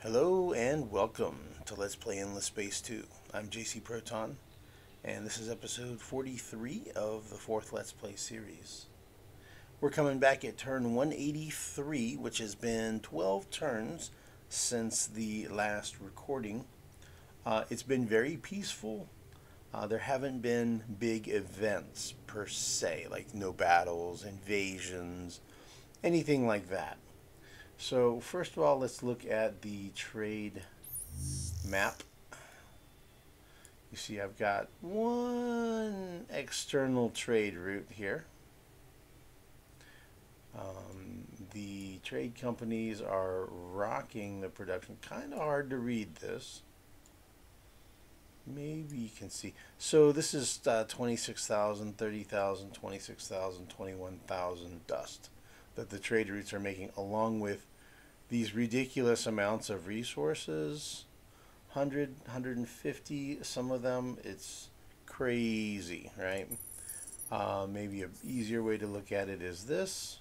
Hello and welcome to Let's Play Endless Space 2. I'm JC Proton, and this is episode 43 of the fourth Let's Play series. We're coming back at turn 183, which has been 12 turns since the last recording. It's been very peaceful. There haven't been big events per se, like no battles, invasions, anything like that. So first of all, let's look at the trade map. You see I've got one external trade route here. The trade companies are rocking the production. Kind of hard to read this. Maybe you can see. So this is 26,000, 30,000, 26,000, 21,000 dust that the trade routes are making, along with these ridiculous amounts of resources. 100, 150, some of them, it's crazy, right? Maybe an easier way to look at it is this.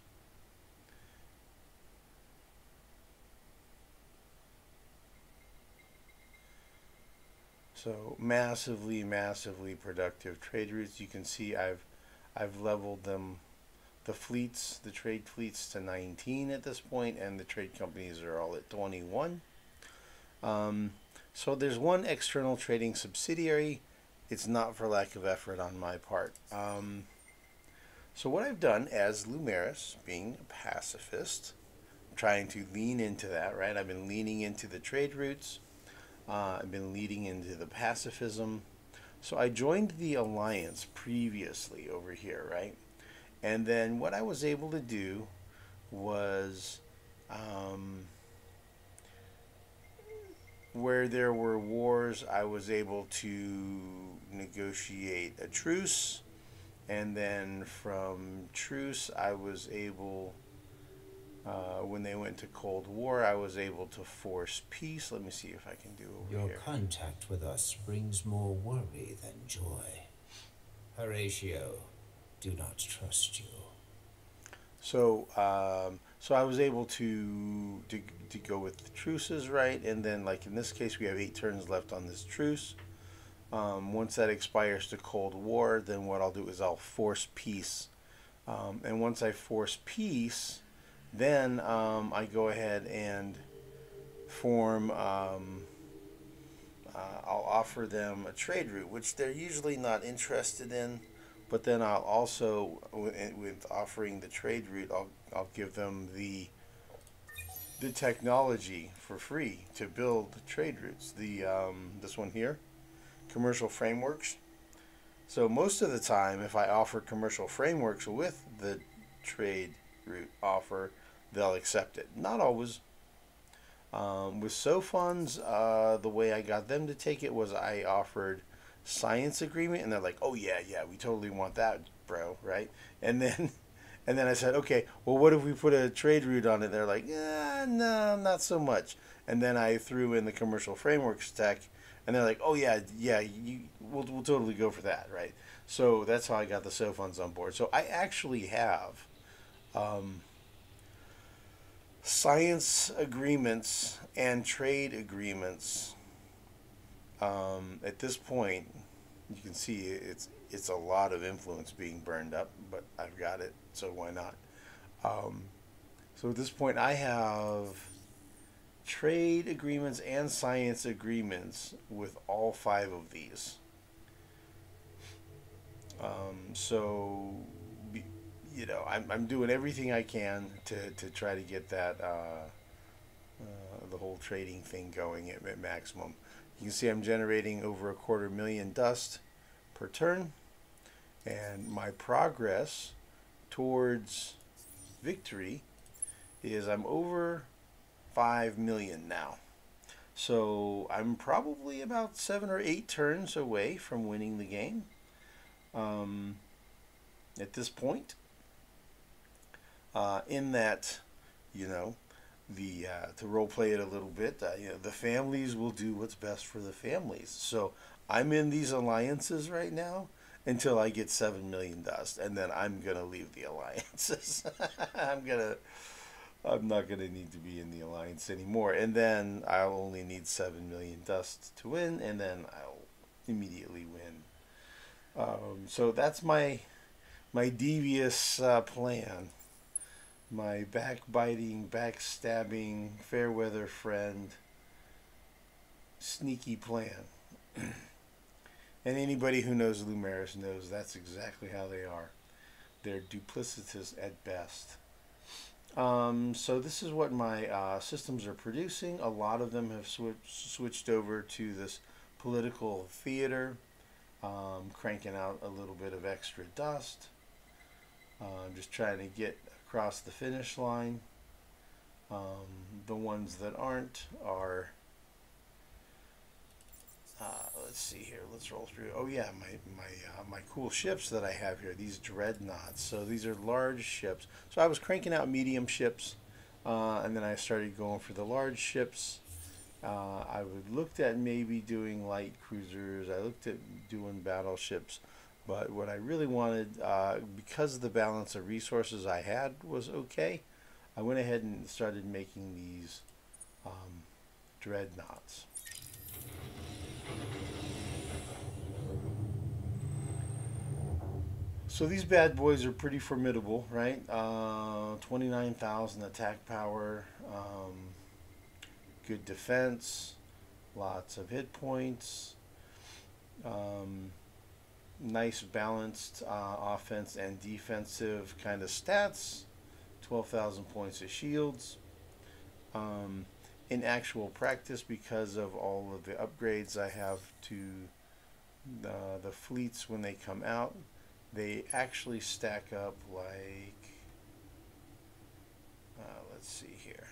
So massively productive trade routes. You can see I've leveled them, the fleets, the trade fleets, to 19 at this point, and the trade companies are all at 21. So there's one external trading subsidiary. It's not for lack of effort on my part. So what I've done as Lumeris, being a pacifist, I'm trying to lean into that, right? I've been leaning into the trade routes. I've been leading into the pacifism. So I joined the alliance previously over here, right? And then what I was able to do was, where there were wars, I was able to negotiate a truce. And then from truce, I was able, when they went to Cold War, I was able to force peace. Let me see if I can do over Your here. contact with us brings more worry than joy. Horatio, do not trust you. So, so I was able to go with the truces, right? And then, like in this case, we have 8 turns left on this truce. Once that expires to Cold War, then what I'll do is I'll force peace. And once I force peace, then I go ahead and form, I'll offer them a trade route, which they're usually not interested in. But then I'll also, with offering the trade route, I'll give them the technology for free to build trade routes. The this one here, commercial frameworks. So most of the time, if I offer commercial frameworks with the trade route offer, they'll accept it. Not always. With SoFunds, the way I got them to take it was I offered science agreement, and they're like, oh yeah, we totally want that, bro, right? And then I said, okay, well, what if we put a trade route on it? They're like, yeah, no, not so much. And then I threw in the commercial frameworks tech, and they're like, oh yeah, we'll totally go for that, right? So that's how I got the SoFunds on board. So I actually have science agreements and trade agreements. At this point, you can see it's a lot of influence being burned up, but I've got it, so why not? So at this point, I have trade agreements and science agreements with all 5 of these. So, you know, I'm doing everything I can to try to get that the whole trading thing going at maximum. You can see I'm generating over 250,000 dust per turn, and my progress towards victory is I'm over 5 million now. So I'm probably about 7 or 8 turns away from winning the game at this point. In that, you know, to role play it a little bit, you know, the families will do what's best for the families. So I'm in these alliances right now until I get 7 million dust, and then I'm gonna leave the alliances. I'm gonna I'm not going to need to be in the alliance anymore. And then I'll only need 7 million dust to win, and then I'll immediately win. So that's my devious plan. My backbiting, backstabbing, fair weather friend, sneaky plan. And anybody who knows Lumeris knows that's exactly how they are. They're duplicitous at best. So this is what my systems are producing. A lot of them have switched over to this political theater, cranking out a little bit of extra dust. I'm just trying to get across the finish line. The ones that aren't are, let's see here, let's roll through. Oh yeah, my cool ships that I have here, these dreadnoughts. So these are large ships. So I was cranking out medium ships, and then I started going for the large ships. I looked at maybe doing light cruisers. I looked at doing battleships. But what I really wanted, because the balance of resources I had was okay, I went ahead and started making these dreadnoughts. So these bad boys are pretty formidable, right? 29,000 attack power, good defense, lots of hit points, nice balanced offense and defensive kind of stats, 12,000 points of shields. In actual practice, because of all of the upgrades I have to the fleets when they come out, they actually stack up like, let's see here.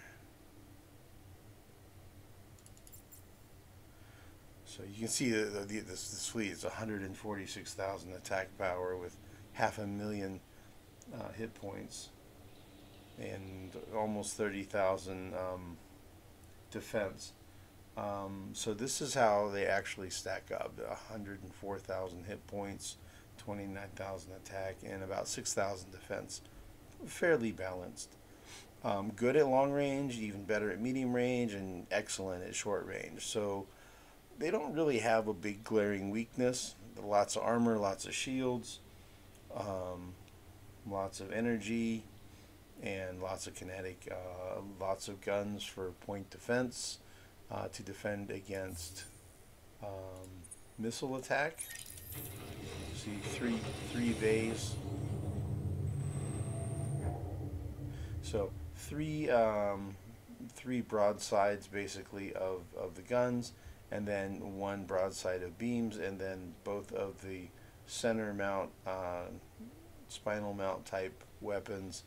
So you can see this fleet is 146,000 attack power with 500,000 hit points and almost 30,000 defense. So this is how they actually stack up: 104,000 hit points, 29,000 attack, and about 6,000 defense. Fairly balanced. Good at long range, even better at medium range, and excellent at short range. So they don't really have a big glaring weakness. Lots of armor, lots of shields, lots of energy, and lots of kinetic, lots of guns for point defense to defend against missile attack. See, three bays. So three broadsides basically of the guns, and then one broadside of beams, and then both of the center mount, spinal mount type weapons.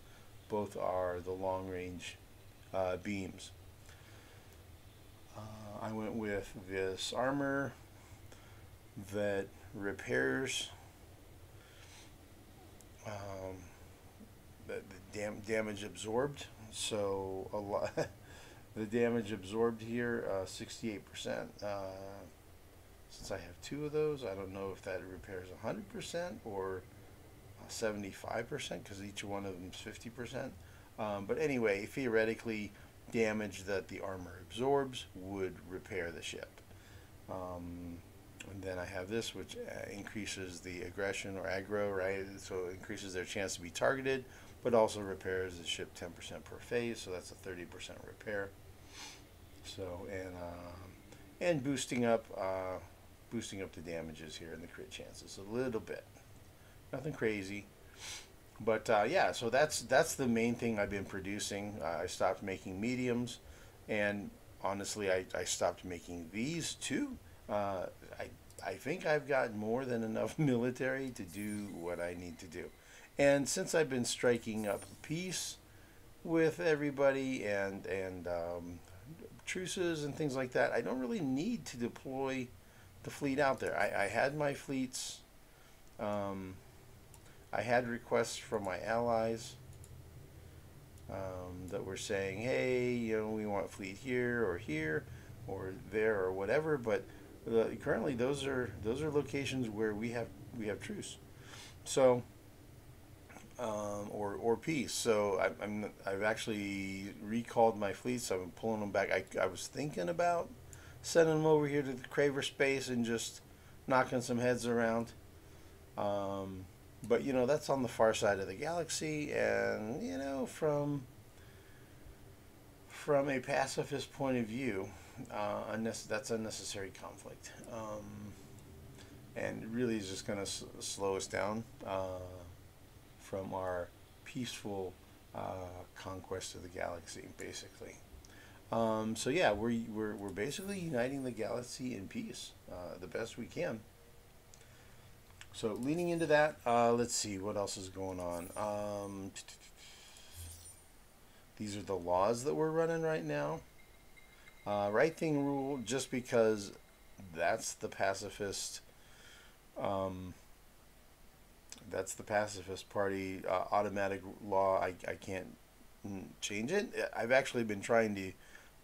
Both are the long range beams. I went with this armor that repairs the damage absorbed. So a lot. The damage absorbed here, 68%. Since I have two of those, I don't know if that repairs 100% or 75%, because each one of them is 50%. But anyway, theoretically, damage that the armor absorbs would repair the ship. And then I have this, which increases the aggression or aggro, right? So it increases their chance to be targeted, but also repairs the ship 10% per phase. So that's a 30% repair. So and boosting up the damages here and the crit chances a little bit. Nothing crazy, but yeah. So that's the main thing I've been producing. I stopped making mediums, and honestly, I stopped making these too. I think I've got more than enough military to do what I need to do, and since I've been striking up peace with everybody and truces and things like that, I don't really need to deploy the fleet out there. I had my fleets. I had requests from my allies that were saying, hey, you know, we want fleet here or there or whatever, but currently those are locations where we have truce. So or peace. So I've actually recalled my fleets. I've been pulling them back. I was thinking about sending them over here to the Craver space and just knocking some heads around. But that's on the far side of the galaxy, and from a pacifist point of view, that's unnecessary conflict, and it really is just going to slow us down from our peaceful conquest of the galaxy, basically. So yeah, we're basically uniting the galaxy in peace the best we can. So leading into that, let's see what else is going on. These are the laws that we're running right now. Right thing rule, just because that's the pacifist. That's the pacifist party automatic law. I can't change it. I've actually been trying to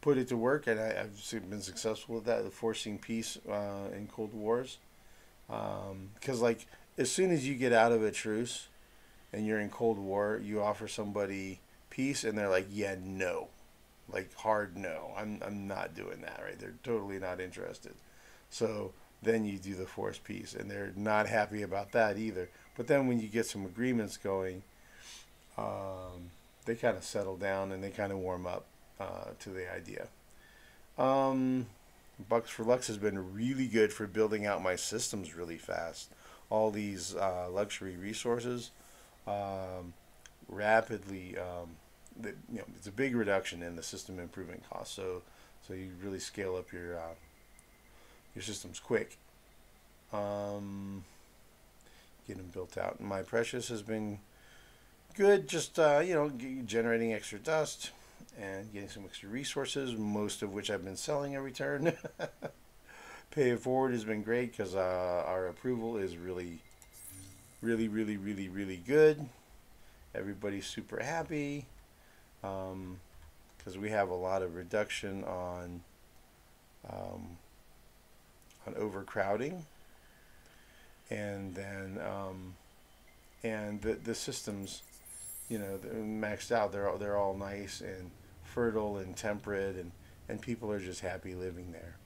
put it to work, and I've been successful with that, forcing peace in Cold Wars. Because like as soon as you get out of a truce and you're in Cold War, you offer somebody peace, and they're like, yeah, no, like hard no. I'm not doing that. Right? They're totally not interested. So then you do the forced peace, and they're not happy about that either. But then when you get some agreements going, they kind of settle down and they kind of warm up to the idea. Bucks for Lux has been really good for building out my systems really fast. All these luxury resources rapidly. It's a big reduction in the system improvement cost. So you really scale up your systems quick. Get them built out. And my precious has been good. Just generating extra dust and getting some extra resources, most of which I've been selling every turn. Pay it forward has been great because our approval is really, really, really, really, really good. Everybody's super happy because we have a lot of reduction on overcrowding, and then and the systems, they're maxed out. They're all nice and fertile and temperate, and people are just happy living there.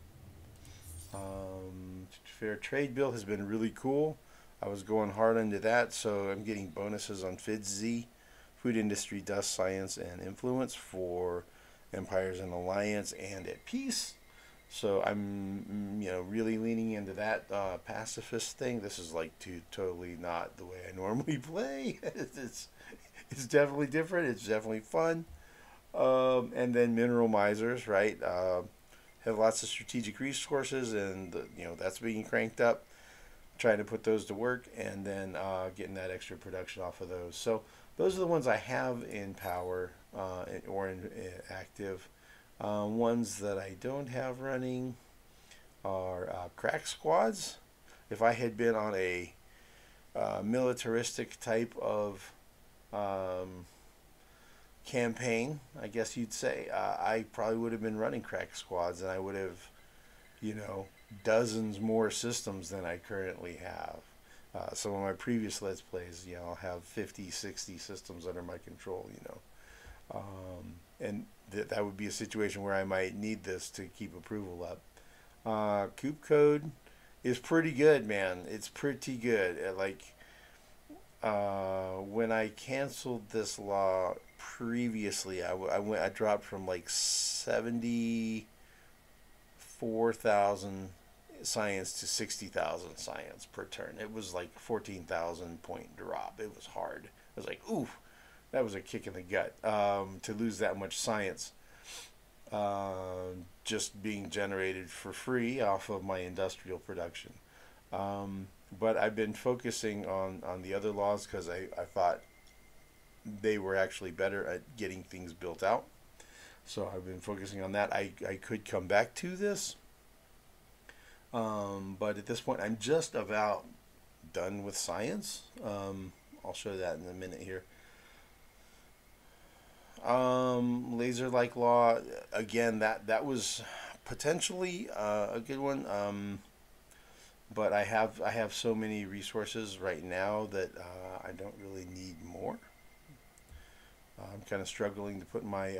Fair trade bill has been really cool. I was going hard into that, so I'm getting bonuses on FIDZ, Food Industry, Dust, Science, and Influence for Empires in Alliance and at Peace. So I'm, really leaning into that pacifist thing. This is like totally not the way I normally play. It's definitely different. It's definitely fun. And then mineral misers, right? Have lots of strategic resources, and that's being cranked up. Trying to put those to work, and then getting that extra production off of those. So those are the ones I have in power or in active. Ones that I don't have running are crack squads. If I had been on a militaristic type of campaign, I guess you'd say, I probably would have been running crack squads, and I would have, dozens more systems than I currently have. Some of my previous Let's Plays, I'll have 50, 60 systems under my control, and that would be a situation where I might need this to keep approval up. Coop code is pretty good, man. It's pretty good. When I canceled this law previously, I dropped from like 74,000 science to 60,000 science per turn. It was like 14,000 point drop. It was hard. I was like, ooh, that was a kick in the gut to lose that much science just being generated for free off of my industrial production. But I've been focusing on the other laws because I thought they were actually better at getting things built out. So I've been focusing on that. I could come back to this. But at this point, I'm just about done with science. I'll show that in a minute here. Laser-like law, again, that was potentially a good one. but I have so many resources right now that I don't really need more. I'm kind of struggling to put my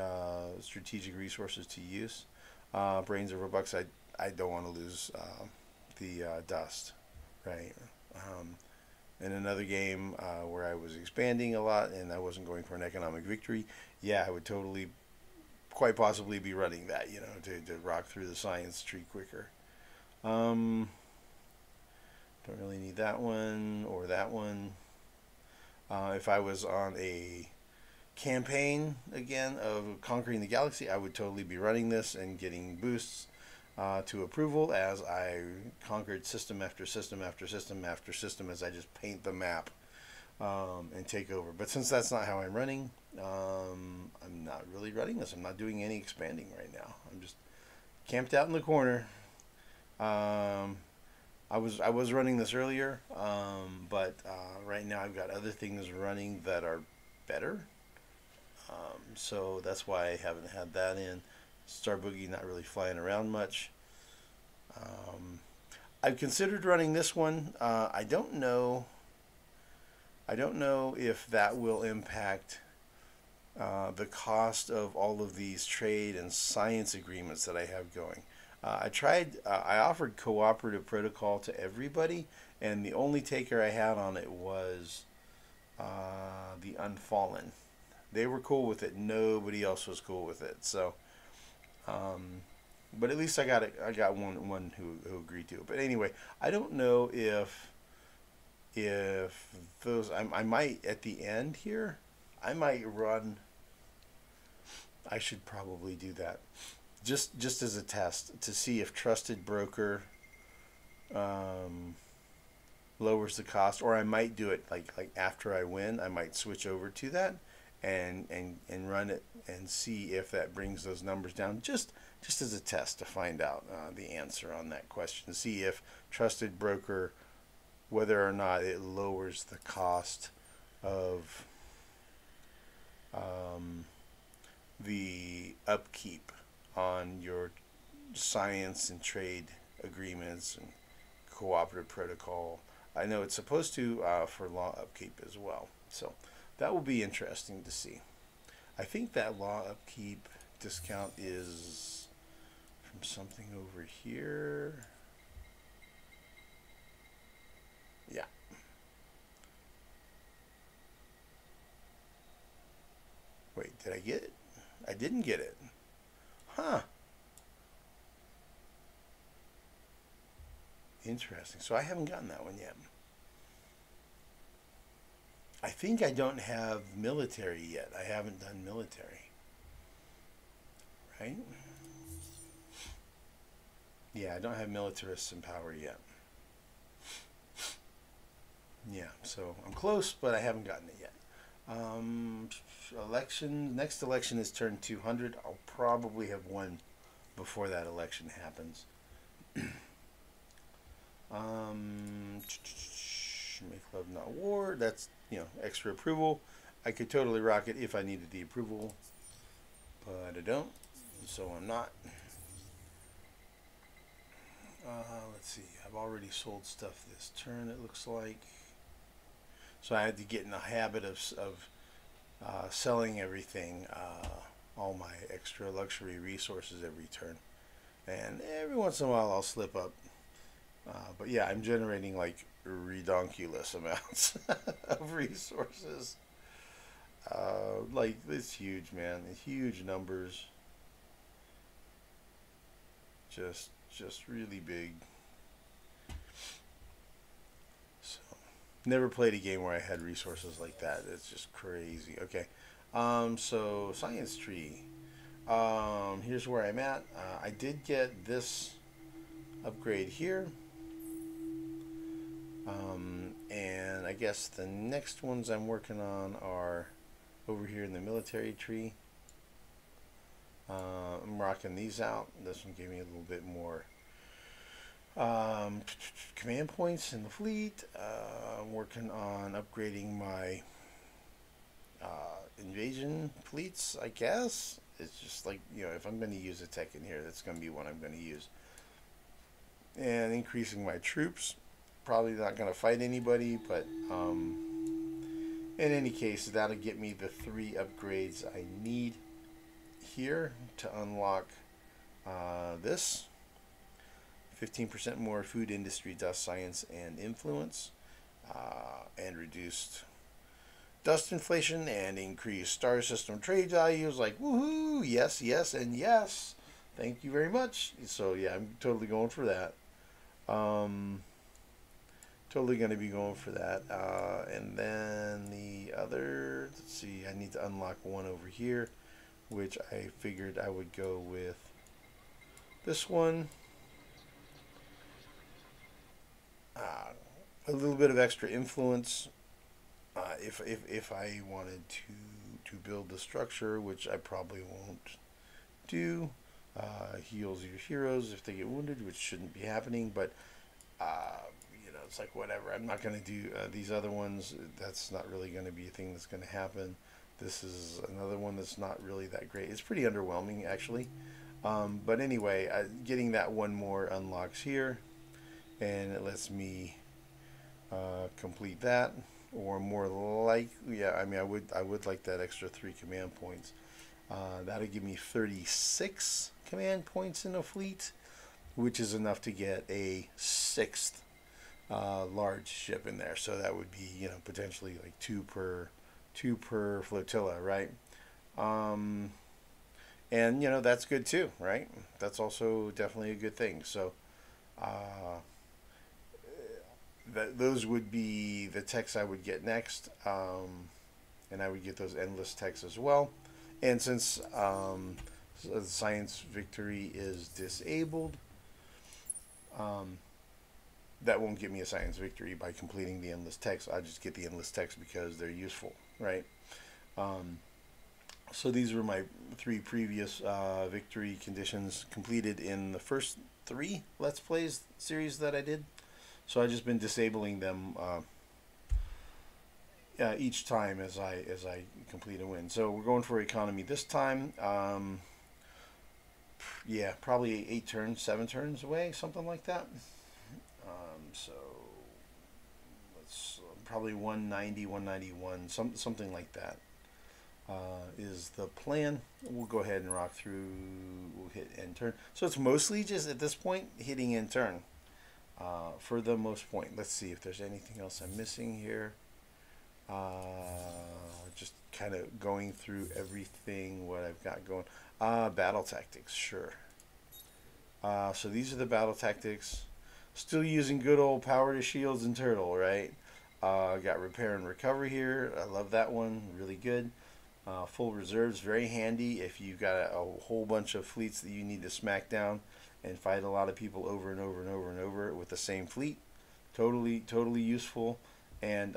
strategic resources to use. Brains of Robux, I don't want to lose the dust, right? Um, in another game where I was expanding a lot and I wasn't going for an economic victory, yeah, I would totally, quite possibly be running that, to rock through the science tree quicker. Um, don't really need that one or that one. If I was on a campaign again of conquering the galaxy, I would totally be running this and getting boosts to approval as I conquered system after system after system after system as I just paint the map and take over. But since that's not how I'm running, I'm not really running this. I'm not doing any expanding right now. I'm just camped out in the corner. I was running this earlier, but right now I've got other things running that are better. So that's why I haven't had that in. Star Boogie not really flying around much. Um, I've considered running this one. I don't know. I don't know if that will impact the cost of all of these trade and science agreements that I have going. I tried. I offered cooperative protocol to everybody, and the only taker I had on it was the Unfallen. They were cool with it. Nobody else was cool with it. So, um, but at least I got it. I got one who agreed to it. But anyway, I don't know if those. I might at the end here. I might run. I should probably do that just as a test to see if Trusted Broker um, lowers the cost, or I might do it like after I win. I might switch over to that and run it and see if that brings those numbers down. Just as a test to find out the answer on that question. See if Trusted Broker, whether or not it lowers the cost of um, the upkeep on your science and trade agreements and cooperative protocol. I know it's supposed to for law upkeep as well. So that will be interesting to see. I think that law upkeep discount is from something over here. Yeah. Wait, did I get it? I didn't get it. Huh. Interesting. So I haven't gotten that one yet. I think I don't have military yet. I haven't done military. Right? Yeah, I don't have militarists in power yet. Yeah, so I'm close, but I haven't gotten it yet. Um, next election is turn 200. I'll probably have won before that election happens. Make love not war. That's extra approval. I could totally rock it if I needed the approval, but I don't, so I'm not. Let's see. I've already sold stuff this turn. It looks like. So I had to get in the habit of selling everything, all my extra luxury resources every turn. And every once in a while I'll slip up. But yeah, I'm generating like redonkulous amounts of resources. Like it's huge, man. Huge numbers. Just really big. So, never played a game where I had resources like that. It's just crazy. Okay. So science tree. Here's where I'm at. I did get this upgrade here. And I guess the next ones I'm working on are over here in the military tree. I'm rocking these out. This one gave me a little bit more command points in the fleet. I'm working on upgrading my invasion fleets, I guess. It's just like, if I'm going to use a tech in here, that's going to be what I'm going to use. and increasing my troops. Probably not going to fight anybody, but in any case, that'll get me the 3 upgrades I need here to unlock this. 15% more food industry, dust science, and influence, and reduced dust inflation and increased star system trade values. Like, woohoo! Yes, yes, and yes. Thank you very much. So yeah, I'm totally going for that. Totally going to be going for that. And then the other, let's see, I need to unlock one over here, which I figured I would go with this one. A little bit of extra influence. If I wanted to build the structure, which I probably won't do. Heals your heroes if they get wounded, which shouldn't be happening, but it's like whatever. I'm not going to do these other ones. That's not really going to be a thing that's going to happen. This is another one that's not really that great. It's pretty underwhelming, actually. But anyway, getting that one more unlocks here, and it lets me complete that, or more like, yeah, I mean, I would like that extra 3 command points. That'll give me 36 command points in a fleet, which is enough to get a 6th large ship in there. So that would be, potentially like 2 per flotilla, right? And that's good too, right? That's also definitely a good thing. So those would be the techs I would get next, and I would get those endless techs as well. And since the science victory is disabled, that won't give me a science victory by completing the endless text. I just get the endless text because they're useful, right? So these were my 3 previous victory conditions completed in the first 3 Let's Plays series that I did. So I've just been disabling them each time as I complete a win. So we're going for economy this time. Yeah, probably 8 turns, 7 turns away, something like that. So let's probably 190, 191, something like that is the plan. We'll go ahead and rock through. We'll hit end turn. So it's mostly just at this point hitting end turn for the most point. Let's see if there's anything else I'm missing here. Just kind of going through everything what I've got going. Battle tactics, sure. So these are the battle tactics. Still using good old power to shields and turtle, right? Got repair and recover here. I love that one. Really good. Full reserves, very handy if you've got a whole bunch of fleets that you need to smack down and fight a lot of people over and over and over and over with the same fleet. Totally useful. And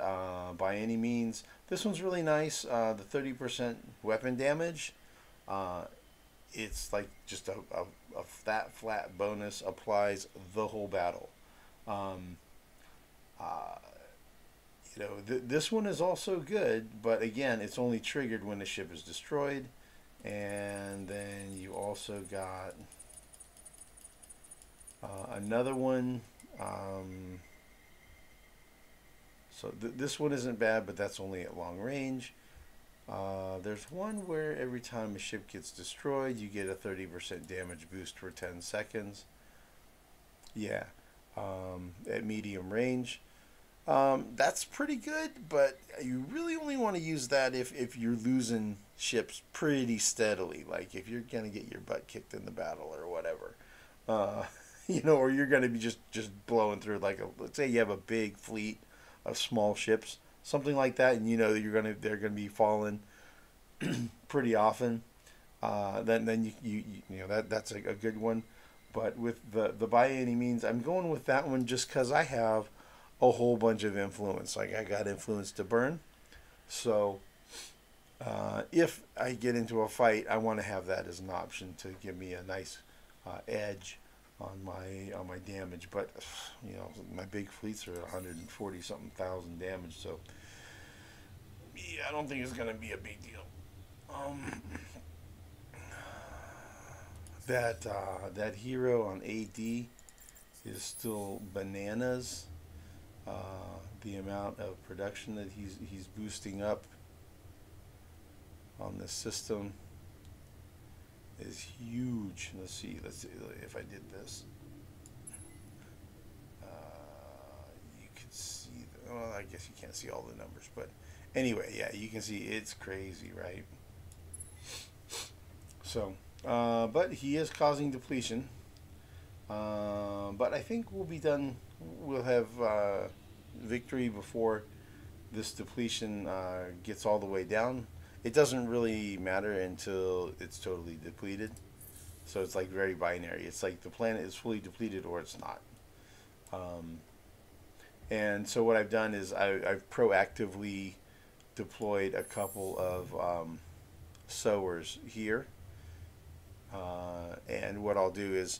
by any means, this one's really nice. The 30% weapon damage. It's like just a flat bonus, applies the whole battle. This one is also good, but again, it's only triggered when the ship is destroyed. And then you also got another one. So this one isn't bad, but that's only at long range. There's one where every time a ship gets destroyed, you get a 30% damage boost for 10 seconds. Yeah, at medium range. That's pretty good, but you really only want to use that if you're losing ships pretty steadily. Like if you're going to get your butt kicked in the battle or whatever. Or you're going to be just blowing through, like, let's say you have a big fleet of small ships, something like that, and they're gonna be falling pretty often. Then that's a good one. But with the by any means, I'm going with that one just because I have a whole bunch of influence. Like I got influence to burn, so if I get into a fight, I want to have that as an option to give me a nice edge on my damage. But my big fleets are 140 something thousand damage, so yeah, I don't think it's gonna be a big deal. That hero on AD is still bananas. The amount of production that he's boosting up on this system is huge. Let's see if I did this. You can see, well, I guess you can't see all the numbers, but anyway, yeah, you can see it's crazy, right? So, but he is causing depletion. But I think we'll be done. We'll have victory before this depletion gets all the way down. It doesn't really matter until it's totally depleted. So it's like very binary. It's like the planet is fully depleted or it's not. And so what I've done is I've proactively deployed a couple of sowers here. And what I'll do is,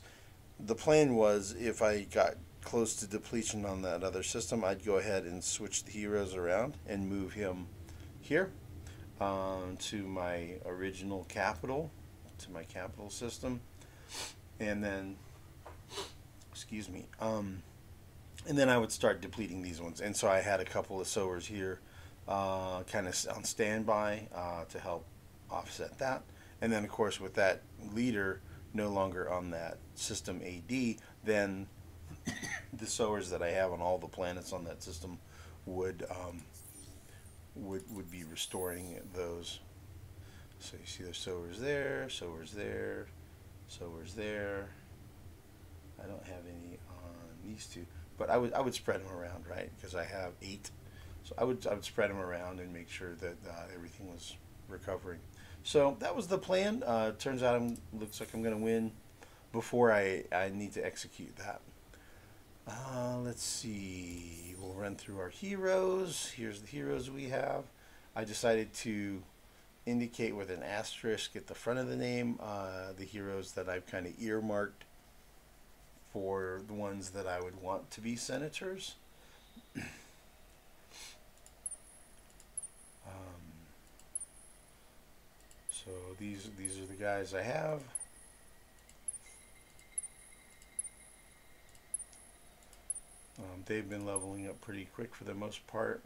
the plan was if I got close to depletion on that other system, I'd go ahead and switch the heroes around and move him here to my original capital, to my capital system, and then, excuse me, and then I would start depleting these ones. And so I had a couple of sowers here kind of on standby to help offset that. And then, of course, with that leader no longer on that system AD, then the sowers that I have on all the planets on that system would be restoring those. So you see there's sowers there, sowers there, sowers there. I don't have any on these two, but I would spread them around, right? Because I have 8, so I would spread them around and make sure that everything was recovering. So that was the plan. Turns out looks like I'm going to win before I need to execute that. Let's see. We'll run through our heroes. Here's the heroes we have. I decided to indicate with an asterisk at the front of the name the heroes that I've kind of earmarked for the ones that I would want to be senators. So these are the guys I have. They've been leveling up pretty quick for the most part.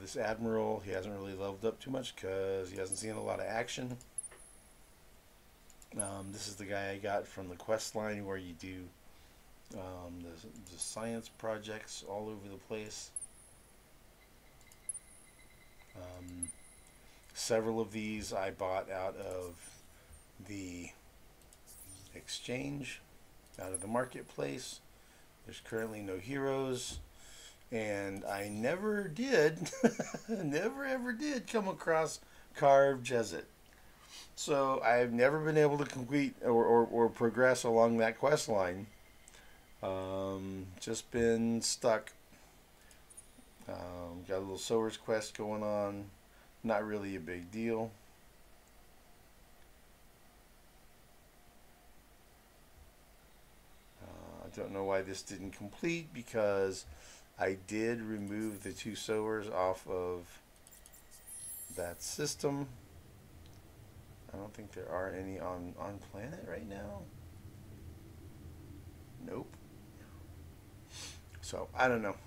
This admiral, he hasn't really leveled up too much because he hasn't seen a lot of action. This is the guy I got from the quest line where you do the science projects all over the place. Several of these I bought out of the exchange, out of the marketplace. There's currently no heroes, and I never did, never ever did come across Carved Jesuit. So I've never been able to complete or progress along that quest line. Just been stuck. Got a little Sower's quest going on. Not really a big deal. I don't know why this didn't complete, because I did remove the 2 sowers off of that system. I don't think there are any on planet right now. Nope. So I don't know.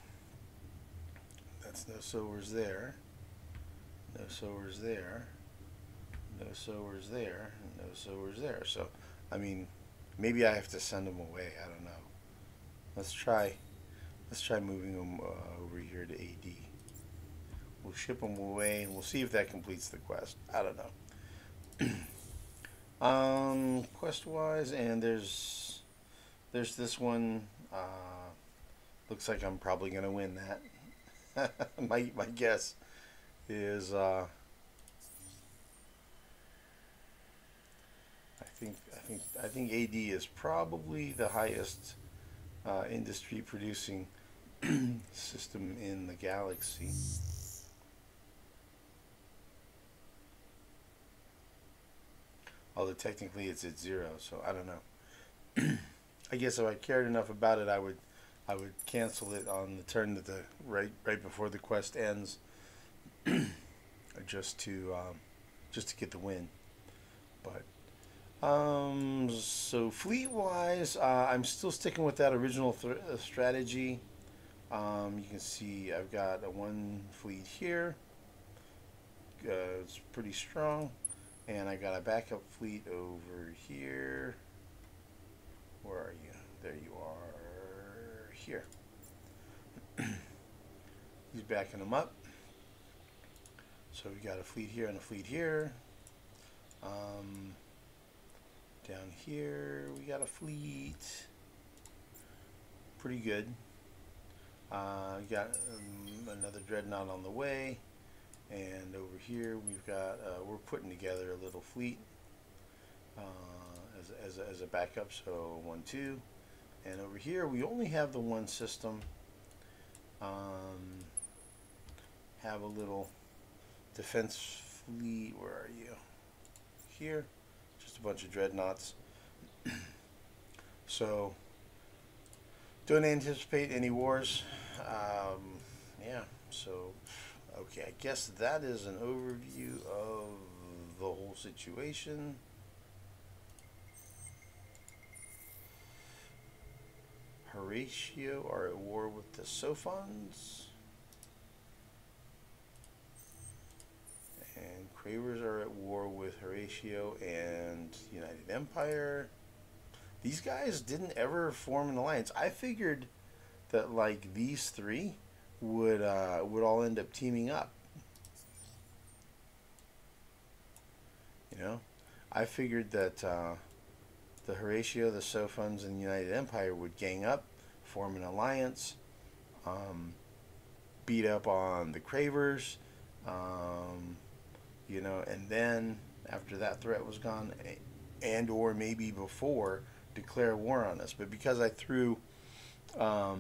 That's no sowers there. No sowers there. No sowers there. No sowers there. So, I mean, maybe I have to send them away. I don't know. Let's try moving them over here to AD. We'll ship them away and we'll see if that completes the quest. I don't know. Quest wise, and there's this one. Looks like I'm probably gonna win that. my guess is I think AD is probably the highest industry producing system in the galaxy. Although technically it's at 0, so I don't know. I guess if I cared enough about it, I would cancel it on the turn that right before the quest ends, just to get the win. But So fleet-wise, I'm still sticking with that original strategy. You can see I've got a one fleet here. It's pretty strong, and I got a backup fleet over here. Where are you? There you are. Here. He's backing them up. So we got a fleet here and a fleet here. Down here we got a fleet. Pretty good. Got another dreadnought on the way, and over here we've got we're putting together a little fleet as a backup. So 1, 2, and over here we only have the one system. Have a little defense fleet. Where are you? Here, just a bunch of dreadnoughts. So don't anticipate any wars. Yeah, so okay, I guess that is an overview of the whole situation. Horatio are at war with the Sophons, and Cravers are at war with Horatio and United Empire. These guys didn't ever form an alliance. I figured that like these three would all end up teaming up. You know, I figured that the Horatio, the Sophons, and the United Empire would gang up, form an alliance, beat up on the Cravers, you know, and then after that threat was gone, and or maybe before, declare war on us. But because I threw, I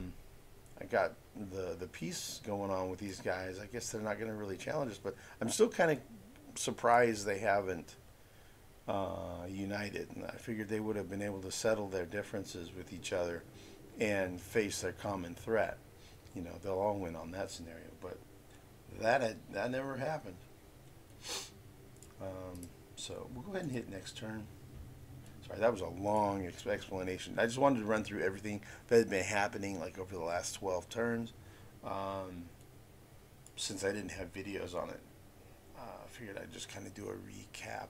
got the peace going on with these guys, I guess they're not going to really challenge us. But I'm still kind of surprised they haven't united. And I figured they would have been able to settle their differences with each other and face their common threat. You know, they'll all win on that scenario. But that never happened. So we'll go ahead and hit next turn. Sorry, that was a long explanation. I just wanted to run through everything that had been happening like over the last 12 turns. Since I didn't have videos on it, I figured I'd just kind of do a recap.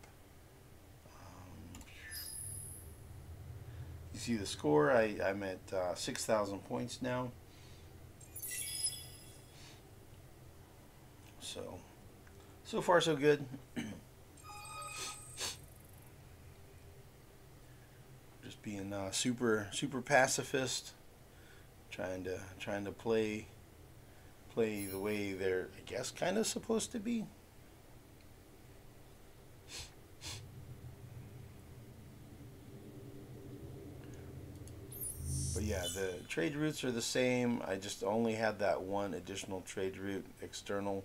You see the score, I'm at 6,000 points now. So far so good. Just being super pacifist, trying to play the way they're, I guess, kind of supposed to be. But yeah, the trade routes are the same. I just only had that one additional trade route, external.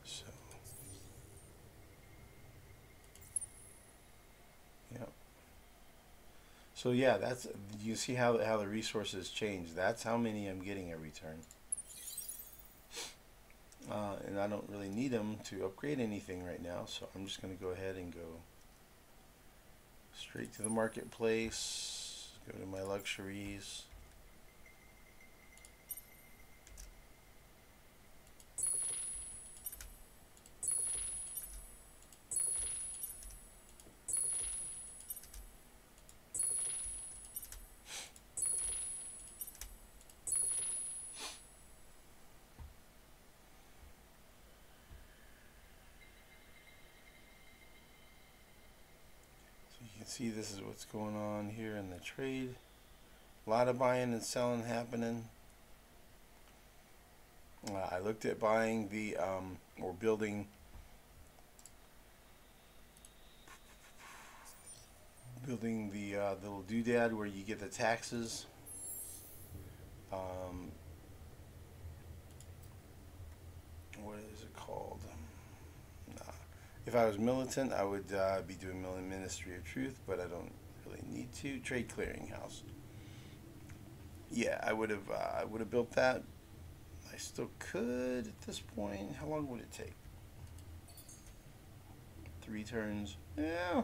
So, yeah. So yeah, that's, you see how the resources change. That's how many I'm getting every turn. And I don't really need them to upgrade anything right now, so I'm just going to go ahead and go straight to the marketplace, go to my luxuries. You can see this is what's going on here in the trade. A lot of buying and selling happening. I looked at buying the or building the little doodad where you get the taxes. What is it called? If I was militant, I would be doing Ministry of Truth, but I don't really need to. Trade Clearinghouse. Yeah, I would have built that. I still could at this point. How long would it take? 3 turns. Yeah.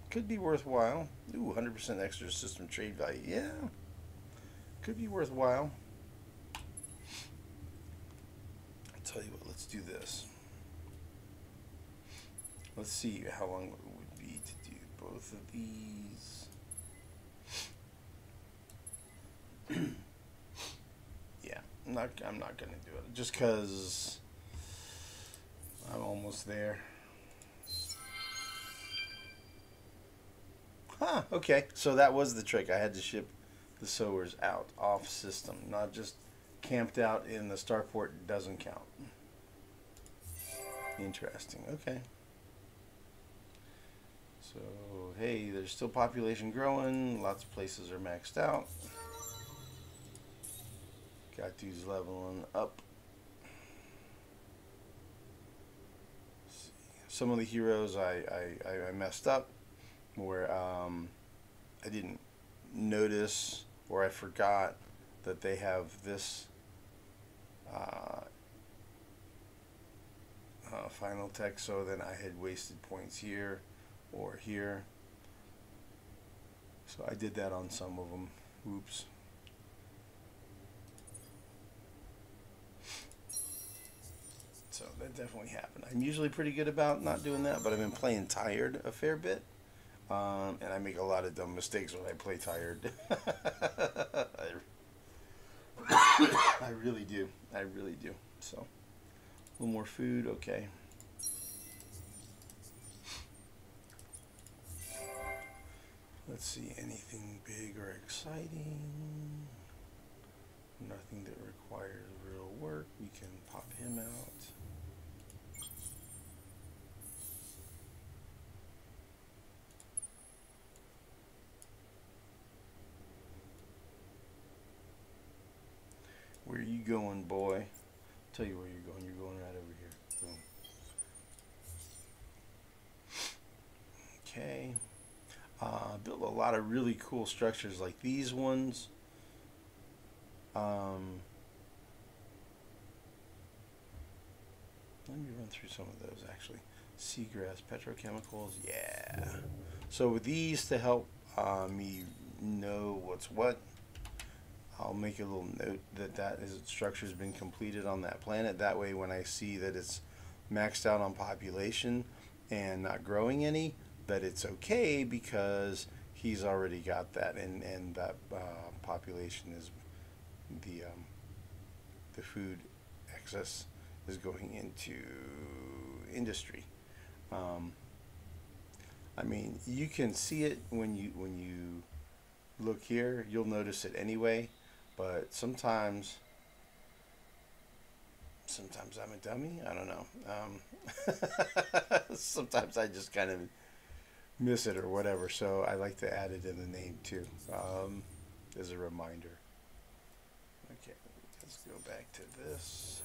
Could be worthwhile. Ooh, 100% extra system trade value. Yeah. Could be worthwhile. I'll tell you what, let's do this. Let's see how long it would be to do both of these. Yeah, I'm not gonna do it just because I'm almost there. Huh, okay, so that was the trick. I had to ship the sowers out off system, not just camped out in the starport. Doesn't count. Interesting. Okay. So, hey, there's still population growing. Lots of places are maxed out. Got dudes leveling up. Some of the heroes I messed up, where I didn't notice or I forgot that they have this final text, so then I had wasted points here or here. So I did that on some of them. Oops. So that definitely happened. I'm usually pretty good about not doing that, but I've been playing tired a fair bit. And I make a lot of dumb mistakes when I play tired. I really do. I really do. So, a little more food, okay. Let's see, anything big or exciting? Nothing that requires real work. We can pop him out. Where are you going, boy? Tell you where you're going. You're going right over here. Boom. Okay. Built a lot of really cool structures like these ones. Let me run through some of those actually. Seagrass, petrochemicals, yeah. So with these to help me know what's what, I'll make a little note that structure has been completed on that planet. That way when I see that it's maxed out on population and not growing any, that it's okay because he's already got that, and that population is the food excess is going into industry. I mean, you can see it when you look here. You'll notice it anyway, but sometimes I'm a dummy. I don't know. Sometimes I just kind of miss it or whatever. So I like to add it in the name too, as a reminder. Okay, let's go back to this.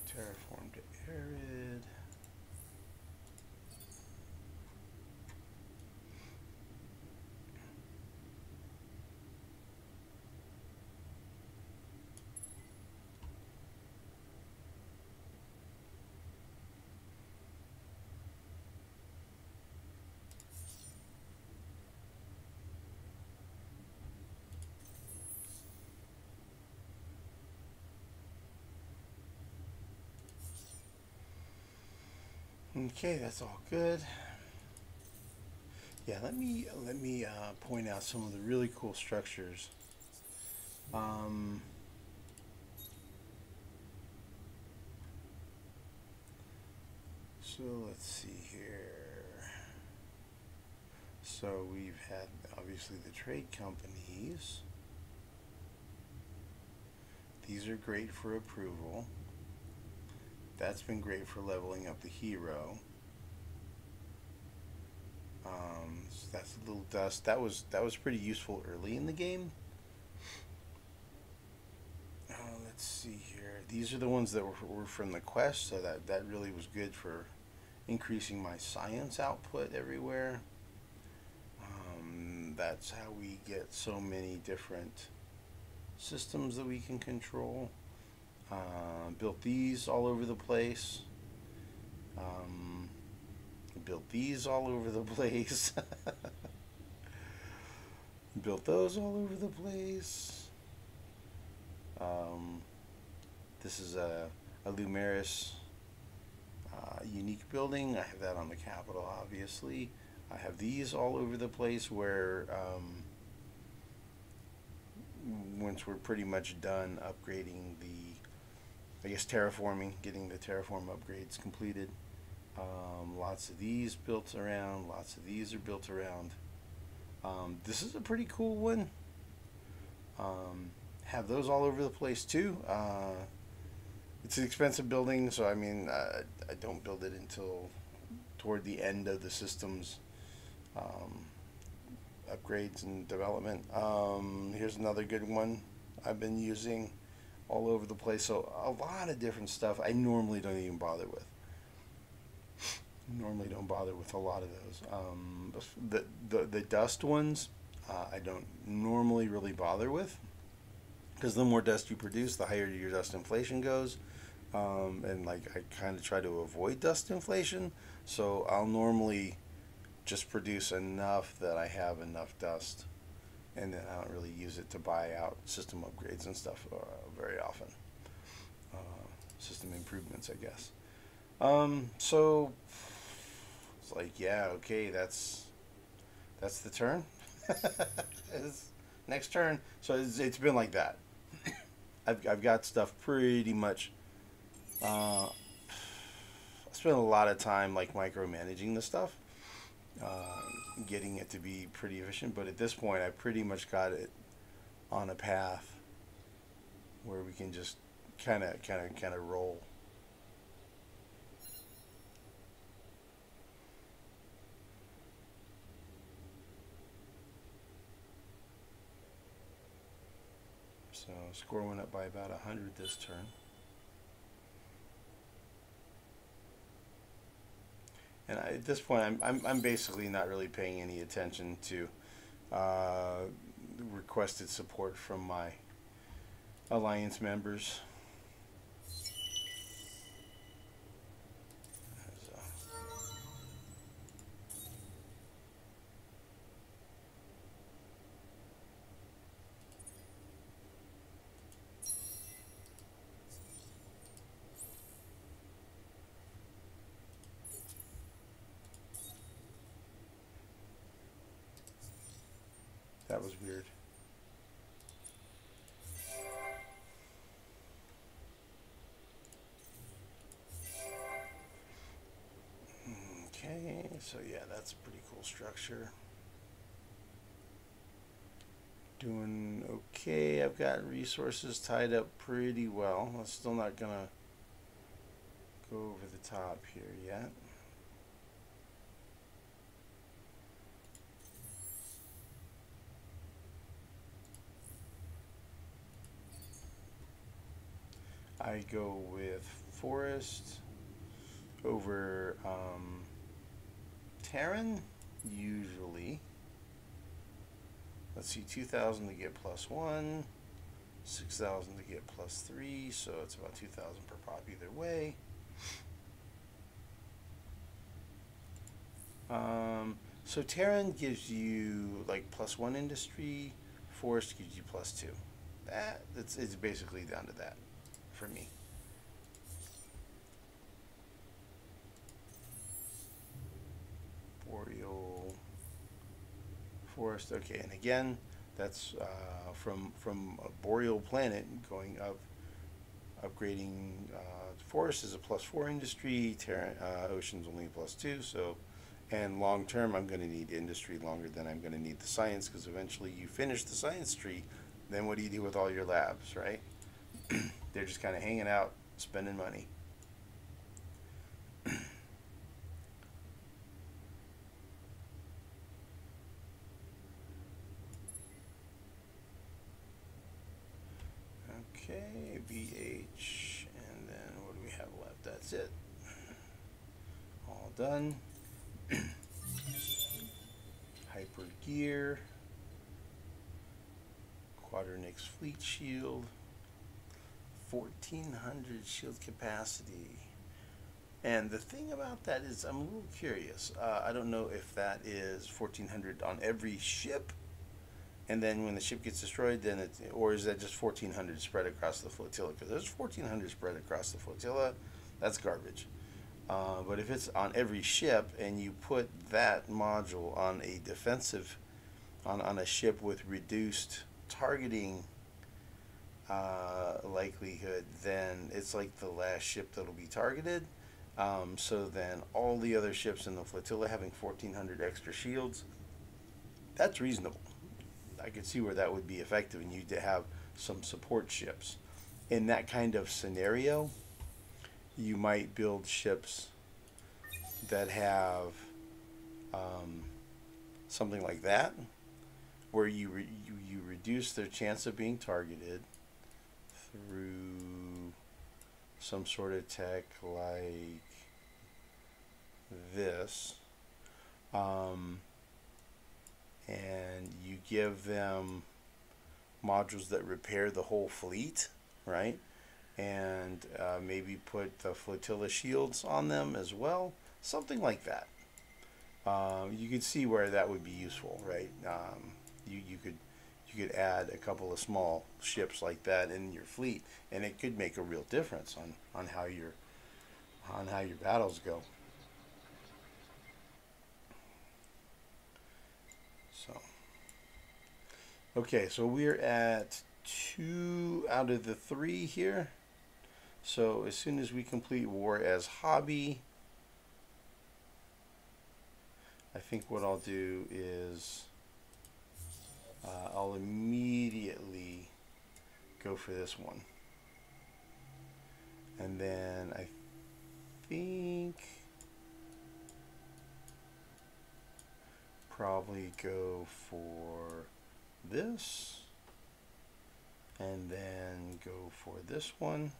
Terraform to arid. Okay, that's all good. Yeah, let me point out some of the really cool structures. So let's see here. So we've had obviously the trade companies. These are great for approval. That's been great for leveling up the hero. So that's a little dust. That was pretty useful early in the game. Let's see here. These are the ones that were from the quest, so that really was good for increasing my science output everywhere. That's how we get so many different systems that we can control. Built these all over the place. Built these all over the place. Built those all over the place. This is a Lumeris unique building. I have that on the Capitol, obviously. I have these all over the place where once we're pretty much done upgrading I guess terraforming, getting the terraform upgrades completed. Lots of these built around, lots of these are built around. This is a pretty cool one. Have those all over the place too. It's an expensive building, so I mean, I don't build it until toward the end of the system's upgrades and development. Here's another good one I've been using all over the place. So a lot of different stuff I normally don't even bother with. Normally don't bother with a lot of those. The dust ones I don't normally really bother with, because the more dust you produce, the higher your dust inflation goes. And like I kind of try to avoid dust inflation, so I'll normally just produce enough that I have enough dust, and then I don't really use it to buy out system upgrades and stuff very often. System improvements, I guess. So it's like, yeah, okay, that's the turn. Next turn. So it's been like that. I've got stuff pretty much. I spent a lot of time like micromanaging the stuff, getting it to be pretty efficient. But at this point, I pretty much got it on a path where we can just kind of roll. So score went up by about 100 this turn. And at this point, I'm basically not really paying any attention to requested support from my alliance members. That was weird. Okay, so yeah, that's a pretty cool structure. Doing okay. I've got resources tied up pretty well. I'm still not gonna go over the top here yet. I go with forest over Terran, usually. Let's see, 2,000 to get +1, 6,000 to get +3, so it's about 2,000 per pop either way. So Terran gives you like +1 industry, forest gives you +2. It's basically down to that for me. Boreal forest, okay, and again, that's from a boreal planet going up, upgrading. Forest is a +4 industry. Ocean's only a +2, so. And long term, I'm going to need industry longer than I'm going to need the science, because eventually you finish the science tree, then what do you do with all your labs, right? They're just kind of hanging out, spending money. Okay, BH, and then what do we have left? That's it. All done. Hyper gear. Quadernix Fleet Shield. 1400 shield capacity. And the thing about that is I'm a little curious. I don't know if that is 1400 on every ship, and then when the ship gets destroyed, then it's, or is that just 1400 spread across the flotilla? Because there's 1400 spread across the flotilla, that's garbage. But if it's on every ship and you put that module on a defensive, on a ship with reduced targeting likelihood, then it's like the last ship that'll be targeted. So then all the other ships in the flotilla having 1400 extra shields, that's reasonable. I could see where that would be effective, and you'd have some support ships. In that kind of scenario, you might build ships that have something like that, where you reduce their chance of being targeted through some sort of tech like this, and you give them modules that repair the whole fleet, right? And maybe put the flotilla shields on them as well, something like that. You could see where that would be useful, right? You could add a couple of small ships like that in your fleet, and it could make a real difference on how your battles go. So, okay, so we're at 2 out of the 3 here. So as soon as we complete War as Hobby, I think what I'll do is I'll immediately go for this one. And then I think probably go for this, and then go for this one,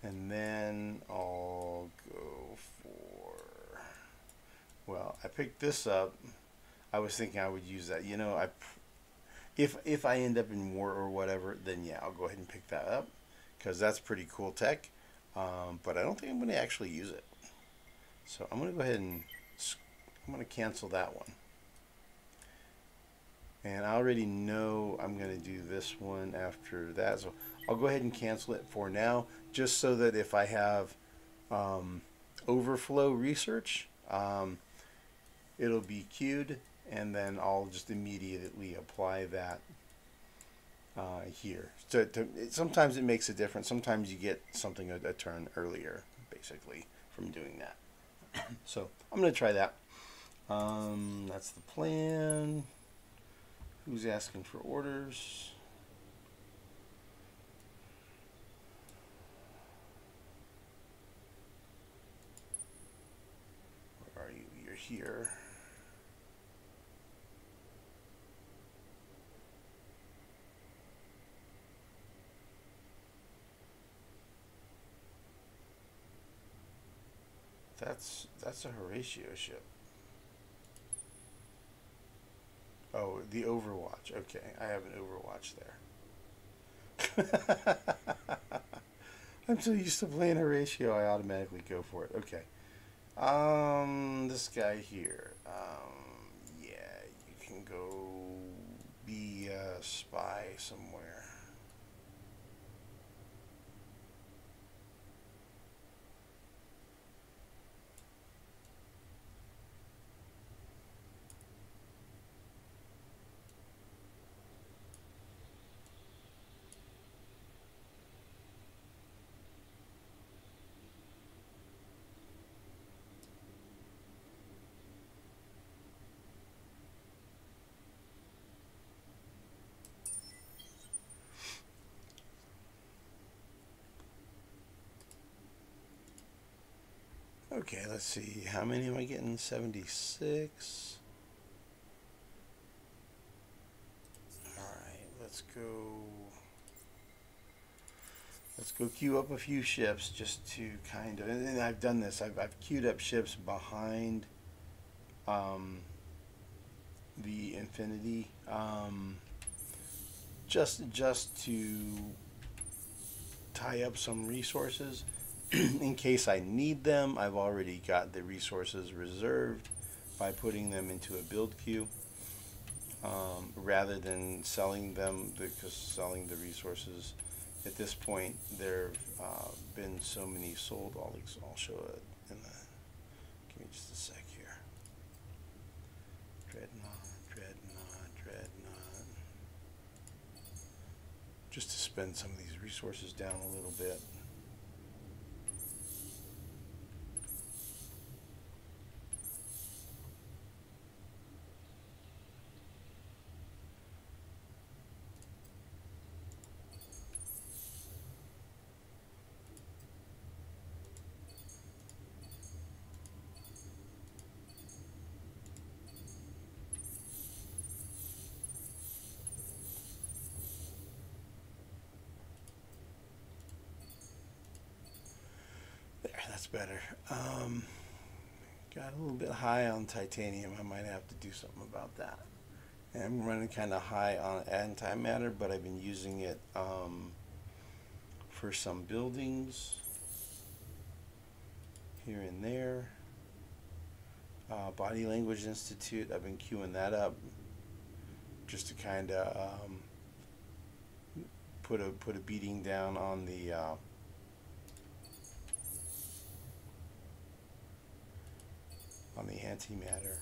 and then I'll go for, well, I picked this up. I was thinking I would use that, you know, if I end up in war or whatever, then yeah, I'll go ahead and pick that up, because that's pretty cool tech, but I don't think I'm going to actually use it. So I'm going to go ahead and I'm going to cancel that one. And I already know I'm going to do this one after that, so I'll go ahead and cancel it for now, just so that if I have overflow research, it'll be queued, and then I'll just immediately apply that here. So sometimes it makes a difference. Sometimes you get something a turn earlier, basically, from doing that. So I'm going to try that. That's the plan. Who's asking for orders? Where are you? You're here. That's a Horatio ship. Oh, the Overwatch. Okay, I have an Overwatch there. I'm so used to playing Horatio, I automatically go for it. Okay. This guy here. Yeah, you can go be a spy somewhere. Okay, let's see. How many am I getting? 76. Alright, let's go queue up a few ships just to kind of, and I've done this. I've queued up ships behind the Infinity just to tie up some resources in case I need them. I've already got the resources reserved by putting them into a build queue, rather than selling them, because selling the resources at this point, there have been so many sold. I'll show it in the, give me just a sec here. Dreadnought. Just to spend some of these resources down a little bit. There, that's better. Got a little bit high on titanium. I might have to do something about that. And I'm running kind of high on antimatter, but I've been using it for some buildings here and there. Body Language Institute, I've been queuing that up just to kind of put a beating down on the antimatter.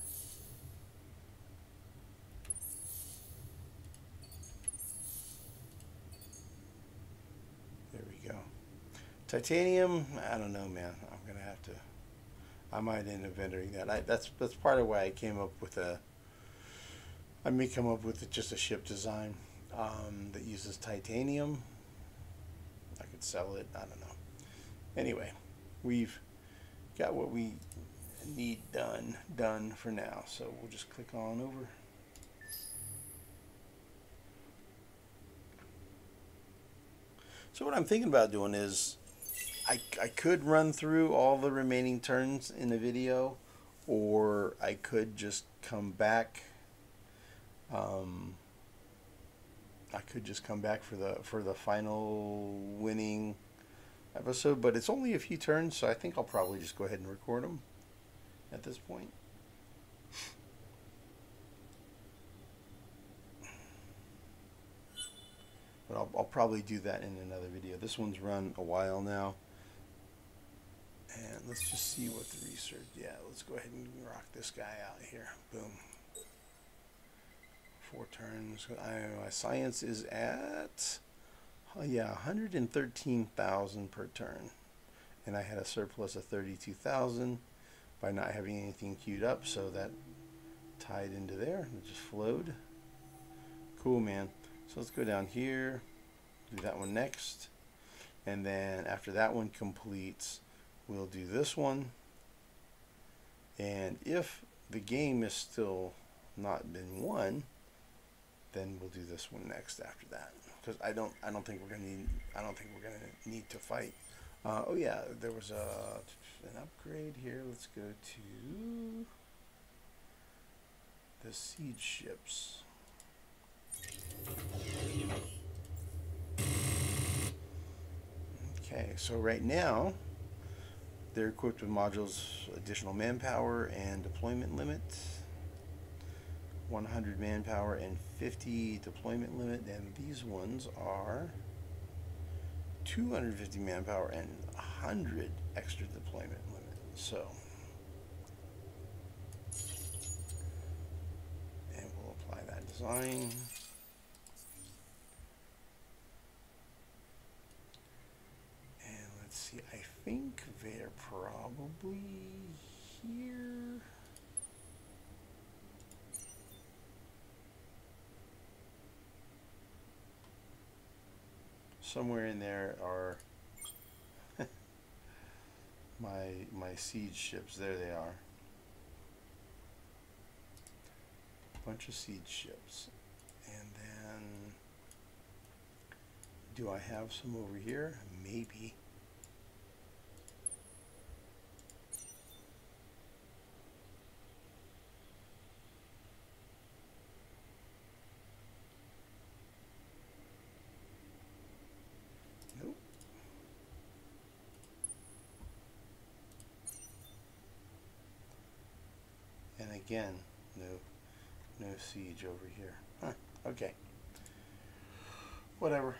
There we go. Titanium, I don't know, man. I'm gonna have to. I might end up entering that. That's part of why I came up with I may come up with just a ship design that uses titanium. I could sell it. I don't know. Anyway, we've got what we need done for now. So we'll just click on over. So what I'm thinking about doing is I could run through all the remaining turns in the video, or I could just come back. I could just come back for the final winning episode, but it's only a few turns, so I think I'll probably just go ahead and record them at this point. But I'll probably do that in another video. This one's run a while now. And let's just see what the research, yeah, let's go ahead and rock this guy out here. Boom. 4 turns. My science is at, yeah, 113,000 per turn. And I had a surplus of 32,000 by not having anything queued up, so that tied into there. It just flowed. Cool, man. So let's go down here, do that one next. And then after that one completes, we'll do this one. And if the game is still not been won, then we'll do this one next after that. Because I don't think we're gonna need to fight. Oh yeah, there was an upgrade here. Let's go to the siege ships. Okay, so right now they're equipped with modules, additional manpower and deployment limit, 100 manpower and 50 deployment limit, and these ones are 250 manpower and 100 extra deployment limit. So, and we'll apply that design. See, I think they're probably here. Somewhere in there are my siege ships. There they are. A bunch of siege ships. And then, do I have some over here? Maybe. again, no siege over here. Huh, okay. Whatever.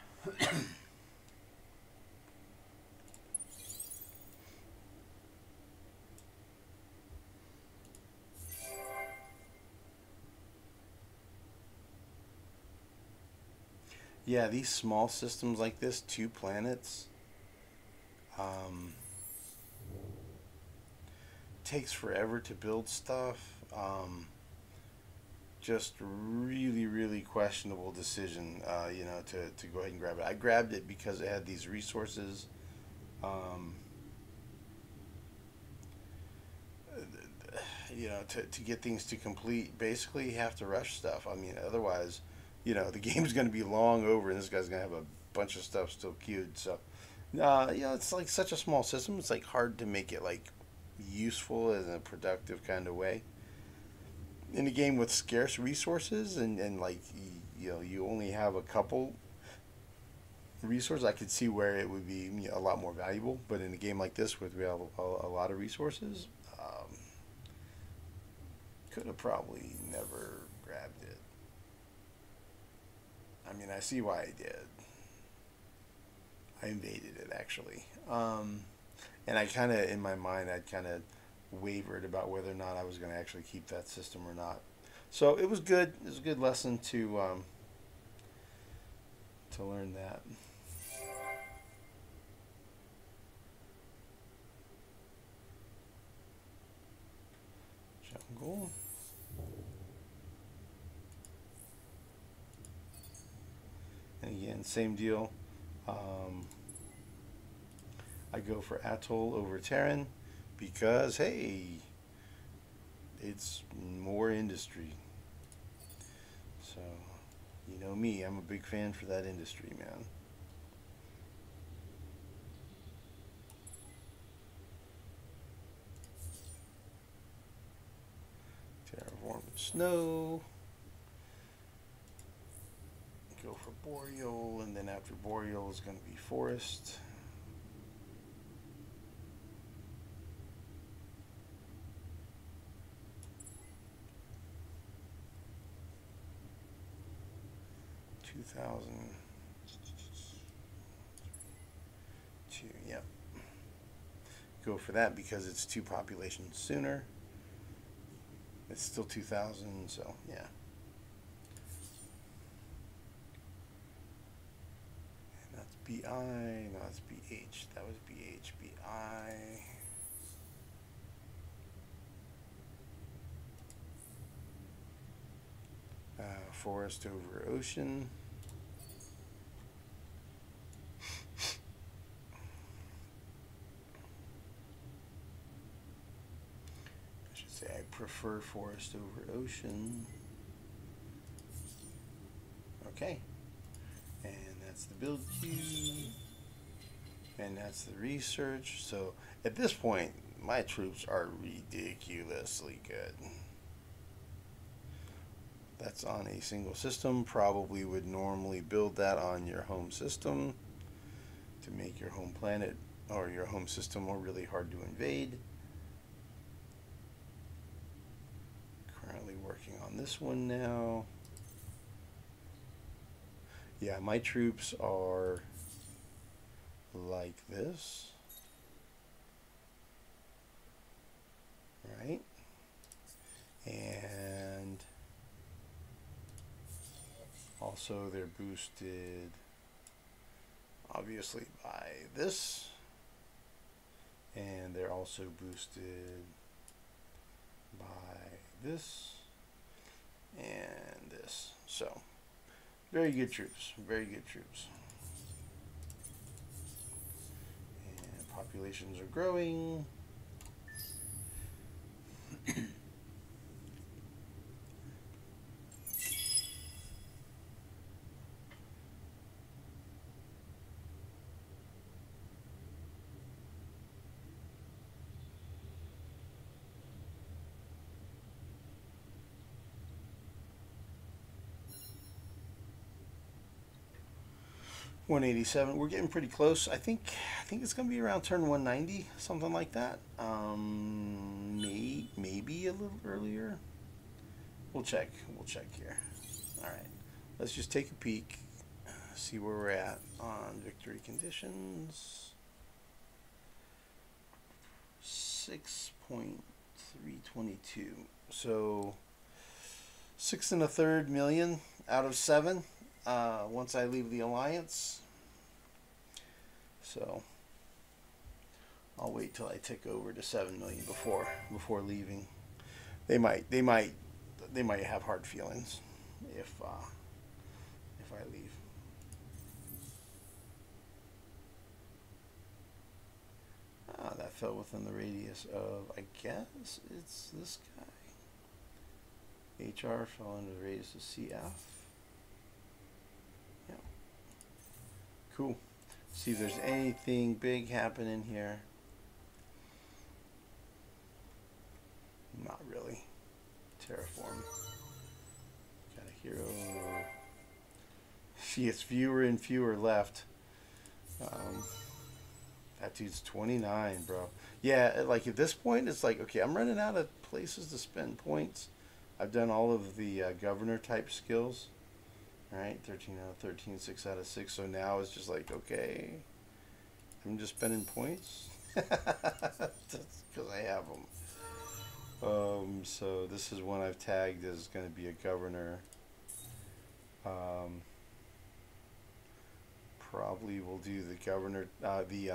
Yeah, these small systems like this, 2 planets, takes forever to build stuff. Just really, really questionable decision, you know, to go ahead and grab it. I grabbed it because it had these resources. Um, you know, to get things to complete, basically you have to rush stuff. I mean, otherwise, you know, the game's going to be long over and this guy's going to have a bunch of stuff still queued. So, you know, it's like such a small system. It's like hard to make it like useful in a productive kind of way. In a game with scarce resources and like, you know, you only have a couple resources, I could see where it would be, you know, a lot more valuable. But in a game like this, where we have a lot of resources, could have probably never grabbed it. I mean, I see why I did. I invaded it actually, and I kind of, in my mind, I'd kind of wavered about whether or not I was going to actually keep that system or not. So it was good. It was a good lesson to learn that. Jungle. And again, same deal. I go for Atoll over Terran because, hey, it's more industry. So, you know me, I'm a big fan for that industry, man. Terraform snow. Go for Boreal, and then after Boreal is going to be Forest. Yep. Go for that because it's 2 populations sooner. It's still 2,000, so yeah. And that's BI, no, that's BH. That was BH, BI. Forest over ocean. I should say I prefer forest over ocean. Okay. And that's the build queue. And that's the research. So at this point, my troops are ridiculously good. That's on a single system. Probably would normally build that on your home system to make your home planet or your home system more really hard to invade. Currently working on this one now. Yeah, my troops are like this. Right? And also they're boosted obviously by this, and they're also boosted by this and this. So very good troops, very good troops. And populations are growing. 187. We're getting pretty close. I think it's gonna be around turn 190, something like that. Maybe a little earlier. We'll check here. All right, let's just take a peek, see where we're at on victory conditions. 6.322. So 6 1/3 million out of 7 once I leave the alliance. So I'll wait till I tick over to 7 million before leaving. They might have hard feelings if I leave. That fell within the radius of, I guess it's this guy. HR fell into the radius of CF. Yeah. Cool. See if there's anything big happening here. Not really. Terraform. Got a hero. See, it's fewer and fewer left. That dude's 29, bro. Yeah, like at this point, it's like, okay, I'm running out of places to spend points. I've done all of the governor type skills. All right, 13 out of 13, 6 out of 6. So now it's just like, okay, I'm just spending points. That's because I have them. So this is one I've tagged as going to be a governor. Probably will do the governor, the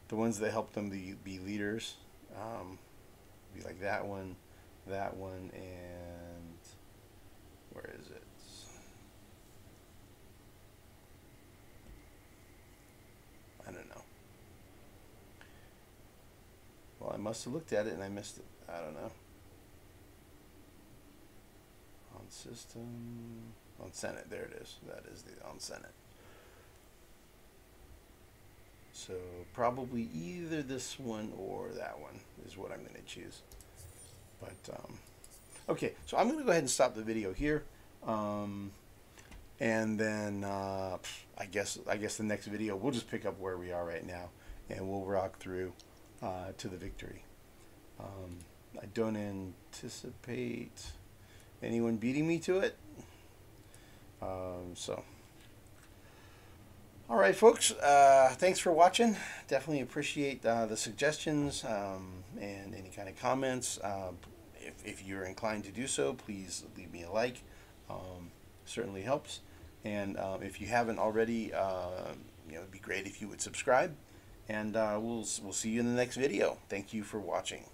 ones that help them be leaders. Be like that one, and where is it? I don't know. Well, I must have looked at it and I missed it. I don't know. On system, on Senate, there it is. That is the on Senate. So probably either this one or that one is what I'm going to choose. But okay, so I'm going to go ahead and stop the video here, and then I guess the next video we'll just pick up where we are right now, and we'll rock through to the victory. I don't anticipate anyone beating me to it. So, all right, folks. Thanks for watching. Definitely appreciate the suggestions and any kind of comments. If you're inclined to do so, please leave me a like. Certainly helps. And if you haven't already, it'd be great if you would subscribe. And we'll see you in the next video. Thank you for watching.